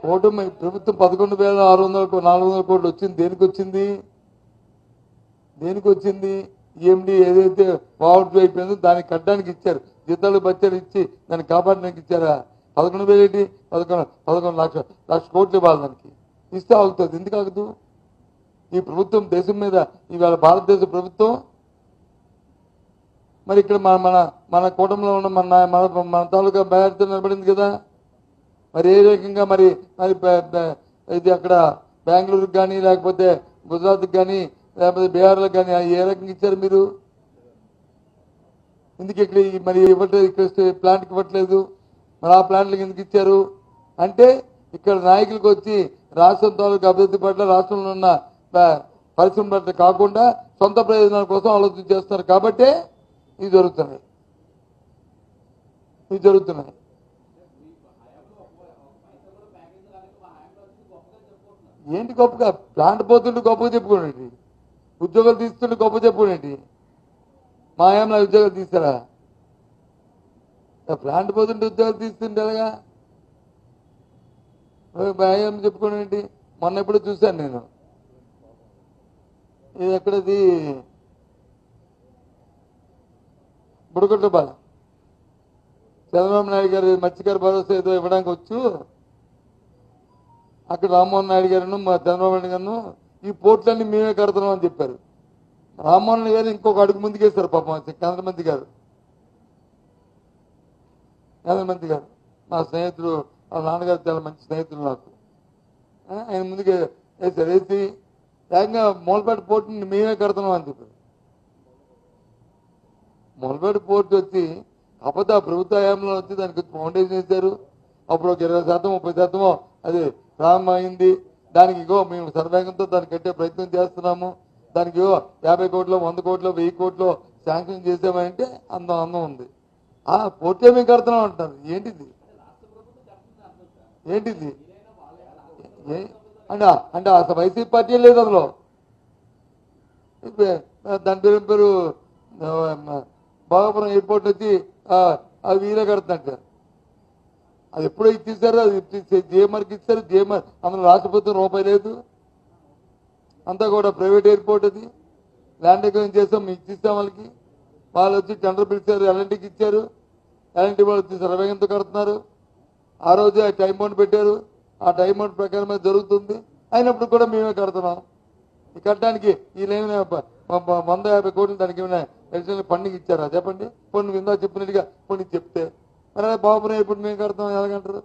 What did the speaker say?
కూటమి ప్రభుత్వం 11,600 400 కోట్లు వచ్చింది. దేనికి వచ్చింది? ఈఎండి ఏదైతే పావర్టీ అయిపోయిందో దానికి కట్టడానికి ఇచ్చారు. జీతాలు బచ్చాలు ఇచ్చి దాన్ని కాపాడడానికి ఇచ్చారా? 11,000 ఏంటి? 11 లక్ష కోట్లు ఇవ్వాలి. దానికి ఇస్తే ఆగుతుంది. ఎందుకు ఆగదు? ఈ ప్రభుత్వం దేశం మీద ఇవాళ భారతదేశ ప్రభుత్వం మరి ఇక్కడ మన కూటమిలో ఉన్న మన తాలూకా బ్యాడ్తో నిలబడింది కదా. మరి ఏ రకంగా మరి ఇది అక్కడ బెంగళూరుకి కానీ లేకపోతే గుజరాత్కి కానీ లేకపోతే బీహార్లకు కానీ ఏ రకంగా ఇచ్చారు మీరు? ఎందుకు ఇక్కడ మరి ఇవ్వట్లేదు? ఇక్కడ ప్లాంట్కి ఇవ్వట్లేదు. మరి ఆ ప్లాంట్లకు ఎందుకు ఇచ్చారు అంటే ఇక్కడ నాయకులకు వచ్చి రాష్ట్రం తాలూకు అభివృద్ధి పట్ల రాష్ట్రంలో ఉన్న పరిశ్రమ పట్ల కాకుండా సొంత ప్రయోజనాల కోసం ఆలోచన చేస్తున్నారు. కాబట్టే ఇవి జరుగుతున్నాయి. ఏంటి గొప్పగా? ప్లాంట్ పోతుంటే గొప్పగా చెప్పుకోండి, ఉద్యోగాలు తీస్తుంటే గొప్ప చెప్పుకోండి. మా హయాంలో ఉద్యోగాలు తీస్తారా? ప్లాంట్ పోతుంటే ఉద్యోగాలు తీస్తుంటే ఎలాగా? భయం చెప్పుకోండి. మొన్న ఎప్పుడు చూశాను నేను. ఇది ఎక్కడది? బుడగొట్టపాలెం. చంద్రబాబు నాయుడు గారు మత్స్యకార భరోసా ఏదో ఇవ్వడానికి వచ్చు. అక్కడ రామ్మోహన్ నాయుడు గారును చంద్రబాబు నాయుడు గారు ఈ పోర్టులన్నీ మేమే కడుతున్నాం అని చెప్పారు. రామ్మోహన్ గారు ఇంకొక అడుగు ముందుకేస్తారు పాపం. కేంద్రమంత్రి గారు మా స్నేహితుడు, వాళ్ళ నాన్నగారు చాలా మంచి స్నేహితులు నాకు. ఆయన ముందుకే వేసారు. వేసి ఏకంగా మూలపేట పోర్టుని మేమే కడుతున్నాం అని చెప్పారు. మూలపేట పోర్టు వచ్చి అబద్ధ ప్రభుత్వ హయాంలో వచ్చి దానికి ఫౌండేషన్ వేశారు. అప్పుడు ఒక 20% 30% అది ప్రారంభమైంది. దానికి మేము సర్వేగంతో దాన్ని కట్టే ప్రయత్నం చేస్తున్నాము. దానికి 50 కోట్లు 100 కోట్లు 1000 కోట్లు శాంక్షన్ చేసామంటే అందం ఉంది. ఆ పోర్టే మేము కడుతున్నాం అంటారు. ఏంటిది అంటే అసలు వైసీపీ పార్టీ లేదు అందులో. దాని పేరు భోగాపురం ఎయిర్పోర్ట్ వచ్చి అది వీరే కడుతున్నట్టు. అది ఎప్పుడో ఇచ్చేసారు. అది జేఎంఆర్కి ఇచ్చారు. జేఎంఆర్ అందులో రాష్ట్ర ప్రభుత్వం రూపాయి లేదు. అంతా కూడా ప్రైవేట్ ఎయిర్పోర్ట్. అది ల్యాండ్ ఎక్విజిషన్ చేసాం, ఇచ్చిస్తాం వాళ్ళకి. వాళ్ళు వచ్చి టెండర్ పిలిచారు, ఎల్ఎన్టీకి ఇచ్చారు. ఎల్ఎన్టీ వాళ్ళు వచ్చి సర్వేగంతో కడుతున్నారు. ఆ రోజు ఆ టైం బౌండ్ పెట్టారు. ఆ టైం బౌండ్ ప్రకారమే జరుగుతుంది. అయినప్పుడు కూడా మేమే కడుతున్నాం. ఈ కట్టడానికి వీళ్ళేమైనా 150 కోట్లు దానికి ఏమైనా ఎడిషనల్ ఫండింగ్ ఇచ్చారా? చెప్పండి. కొన్ని ఇందా చెప్పినట్టుగా కొన్ని చెప్తే మరి బాబునే ఇప్పుడు మేము కడతాం ఎలాగంటారు?